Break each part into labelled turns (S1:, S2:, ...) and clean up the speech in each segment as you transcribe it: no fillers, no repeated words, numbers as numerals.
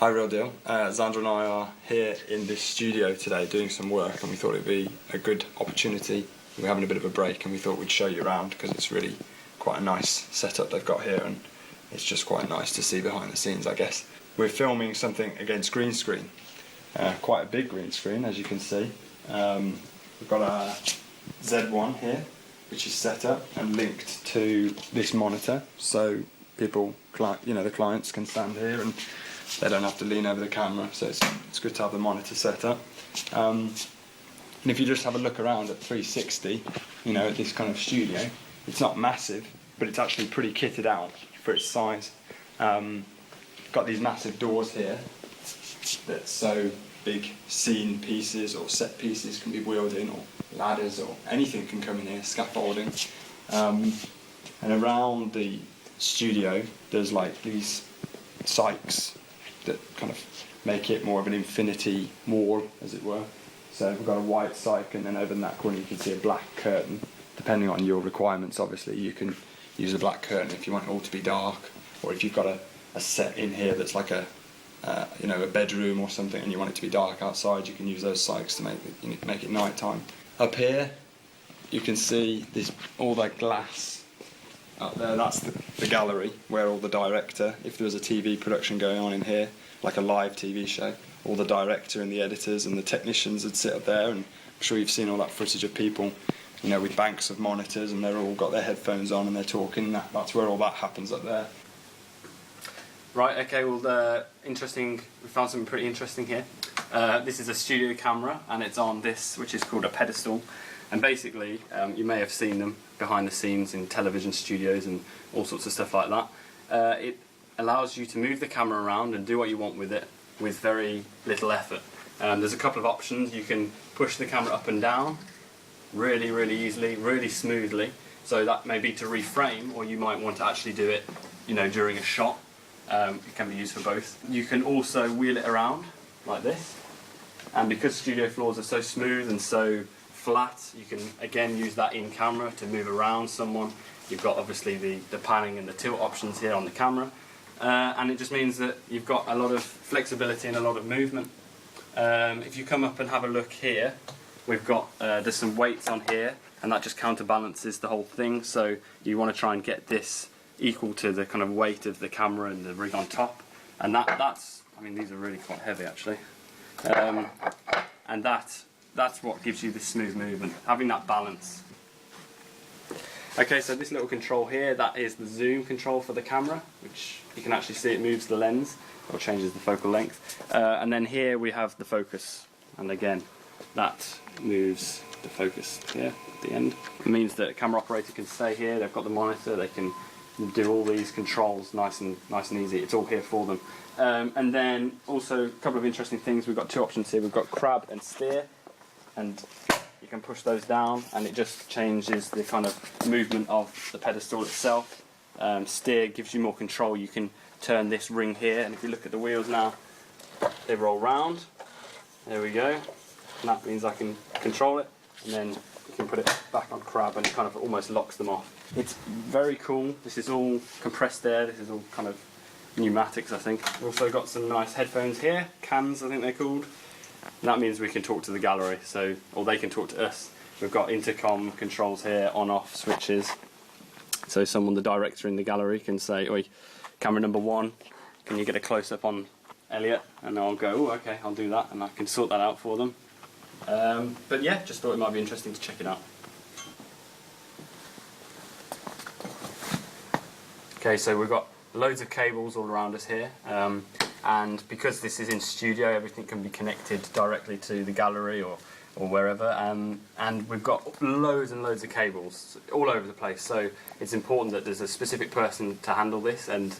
S1: Hi, Real Deal. Xander and I are here in this studio today doing some work, and we thought it'd be a good opportunity. We're having a bit of a break and we thought we'd show you around because it's really quite a nice setup they've got here, and it's just quite nice to see behind the scenes, I guess. We're filming something against green screen, quite a big green screen, as you can see. We've got our Z1 here, which is set up and linked to this monitor, so people, the clients can stand here and they don't have to lean over the camera, so it's good to have the monitor set up. And if you just have a look around at 360, at this kind of studio, it's not massive, but it's actually pretty kitted out for its size. Got these massive doors here that so big scene pieces or set pieces can be wheeled in, or ladders or anything can come in here, scaffolding. And around the studio there's like these sykes that kind of make it more of an infinity wall, as it were. So we've got a white cyc, and then over in that corner you can see a black curtain. Depending on your requirements, obviously, you can use a black curtain if you want it all to be dark, or if you've got a set in here that's like a bedroom or something and you want it to be dark outside, you can use those cycs to make it night time. Up here you can see all that glass up there. That's the gallery where all the director, if there was a TV production going on in here, like a live TV show, all the director and the editors and the technicians would sit up there, and I'm sure you've seen all that footage of people with banks of monitors, and they're all got their headphones on and they're talking. That's where all that happens up there.
S2: Right, okay, well, interesting. We found something pretty interesting here. This is a studio camera, and it's on this, which is called a pedestal. And basically, you may have seen them behind the scenes in television studios and all sorts of stuff like that. It allows you to move the camera around and do what you want with it with very little effort. There's a couple of options. You can push the camera up and down really, really easily, really smoothly. So that may be to reframe, or you might want to actually do it, during a shot. It can be used for both. You can also wheel it around like this, and because studio floors are so smooth and so flat, you can again use that in camera to move around someone. You've got obviously the panning and the tilt options here on the camera, and it just means that you've got a lot of flexibility and a lot of movement. If you come up and have a look here, we've got there's some weights on here, and that just counterbalances the whole thing. So you want to try and get this equal to the kind of weight of the camera and the rig on top, and that's these are really quite heavy actually, and that's what gives you this smooth movement, having that balance. Okay, so this little control here, that is the zoom control for the camera, which you can actually see it moves the lens or changes the focal length. And then here we have the focus, and again that moves the focus here at the end. It means that a camera operator can stay here, they've got the monitor, they can do all these controls nice and easy. It's all here for them. And then also a couple of interesting things. We've got two options here. We've got crab and steer, and you can push those down and it just changes the kind of movement of the pedestal itself. Steer gives you more control. You can turn this ring here, and if you look at the wheels now, they roll round. There we go. And that means I can control it, and then you can put it back on crab and it kind of almost locks them off. It's very cool. This is all compressed air. This is all kind of pneumatics, I think. We've also got some nice headphones here, cans I think they're called. And that means we can talk to the gallery, or they can talk to us. We've got intercom controls here, on-off switches. So the director in the gallery can say, "Oi, camera number 1, can you get a close-up on Elliot?" And I'll go, "Oh, okay, I'll do that," and I can sort that out for them. But yeah, just thought it might be interesting to check it out. Okay, so we've got loads of cables all around us here, and because this is in studio, everything can be connected directly to the gallery or wherever, and we've got loads and loads of cables all over the place, so it's important that there's a specific person to handle this, and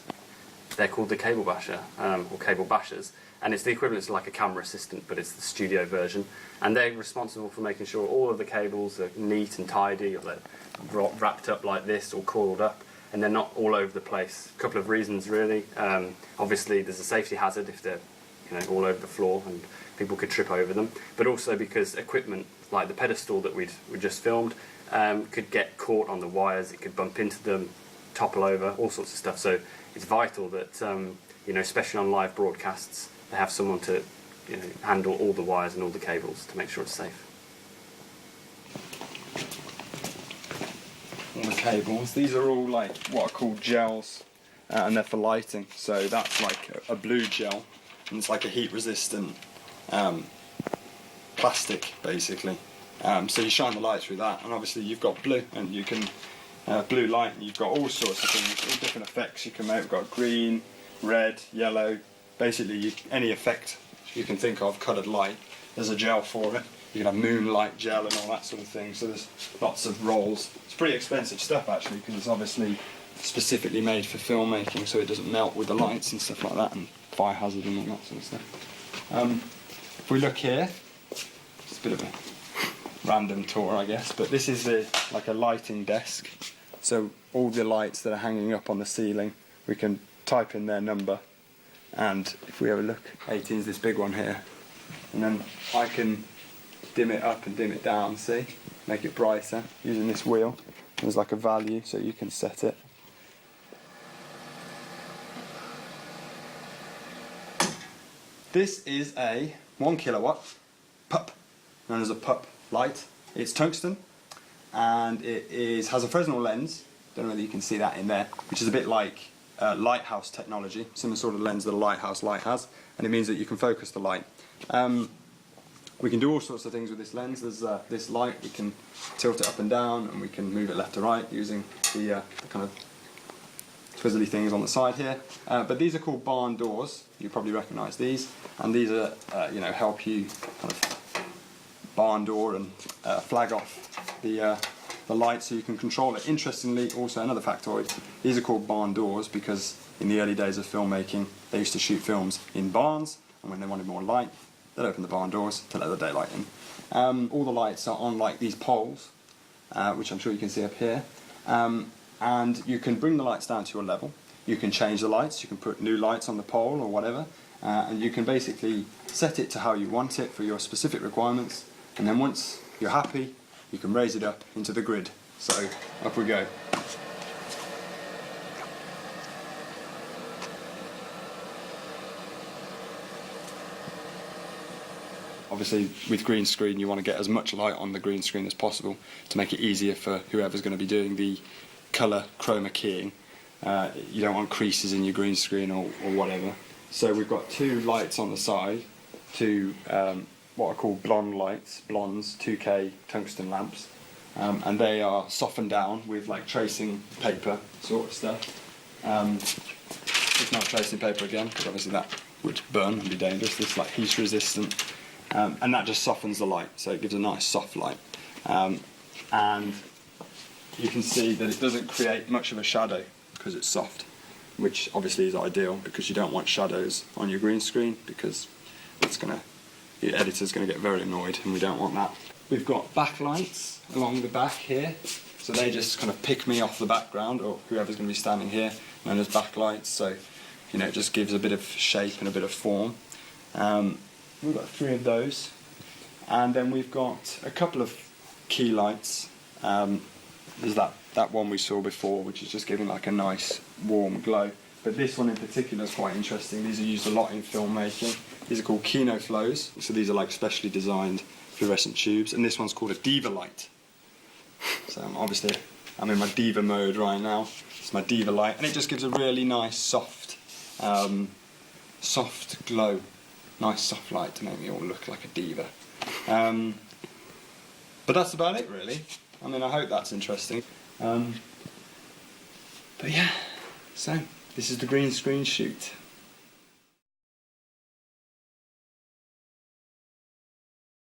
S2: they're called the cable basher, or cable bashers, and it's the equivalent to like a camera assistant, but it's the studio version, and they're responsible for making sure all of the cables are neat and tidy, or they're wrapped up like this or coiled up, and they're not all over the place. A couple of reasons really. Obviously there's a safety hazard if they're all over the floor and people could trip over them, but also because equipment like the pedestal that we just filmed could get caught on the wires, it could bump into them, topple over, all sorts of stuff. So it's vital that especially on live broadcasts, they have someone to handle all the wires and all the cables to make sure it's safe.
S1: All the cables. These are all like what are called gels, and they're for lighting. So that's like a blue gel, and it's like a heat-resistant plastic, basically. So you shine the light through that, and obviously you've got blue, and you can blue light, and you've got all sorts of things, all different effects you can make. We've got green, red, yellow. Basically, any effect you can think of, coloured light. There's a gel for it. You can have moonlight gel and all that sort of thing. So there's lots of rolls. It's pretty expensive stuff actually, because it's obviously specifically made for filmmaking, so it doesn't melt with the lights and stuff like that, and fire hazard and all that sort of stuff. If we look here, it's a bit of a random tour, I guess, but this is like a lighting desk. So all the lights that are hanging up on the ceiling, we can type in their number, and if we have a look, 18 is this big one here, and then I can dim it up and dim it down, see? Make it brighter using this wheel. There's like a value, so you can set it. This is a 1 kilowatt pup, known as a pup light. It's tungsten, and it has a Fresnel lens. Don't know whether you can see that in there, which is a bit like lighthouse technology, similar sort of lens that a lighthouse light has, and it means that you can focus the light. We can do all sorts of things with this lens. There's this light, we can tilt it up and down, and we can move it left to right using the kind of twizzly things on the side here. But these are called barn doors. You probably recognise these, and these are help you kind of barn door and flag off the light so you can control it. Interestingly, also another factoid, these are called barn doors because in the early days of filmmaking they used to shoot films in barns, and when they wanted more light they'd open the barn doors to let the daylight in. All the lights are on like these poles, which I'm sure you can see up here, and you can bring the lights down to your level. You can change the lights, you can put new lights on the pole or whatever, and you can basically set it to how you want it for your specific requirements, and then once you're happy you can raise it up into the grid. So up we go. Obviously with green screen you want to get as much light on the green screen as possible to make it easier for whoever's going to be doing the colour chroma keying. You don't want creases in your green screen or whatever. So we've got two lights on the side, two what are called blonde lights, blondes, 2K tungsten lamps, and they are softened down with like tracing paper sort of stuff. It's not tracing paper again because obviously that would burn and be dangerous. It's like heat resistant. And that just softens the light, so it gives a nice soft light. And you can see that it doesn't create much of a shadow because it's soft, which obviously is ideal because you don't want shadows on your green screen because your editor's going to get very annoyed, and we don't want that. We've got backlights along the back here, so they just kind of pick me off the background, or whoever's going to be standing here, known as backlights, so it just gives a bit of shape and a bit of form. We've got 3 of those, and then we've got a couple of key lights. There's that one we saw before, which is just giving like a nice warm glow, but this one in particular is quite interesting. These are used a lot in filmmaking. These are called Kino flows, so these are like specially designed fluorescent tubes, and this one's called a diva light. So obviously I'm in my diva mode right now. It's my diva light, and it just gives a really nice soft glow. Nice soft light to make me all look like a diva. But that's about it really. I mean, I hope that's interesting. But yeah, so this is the green screen shoot.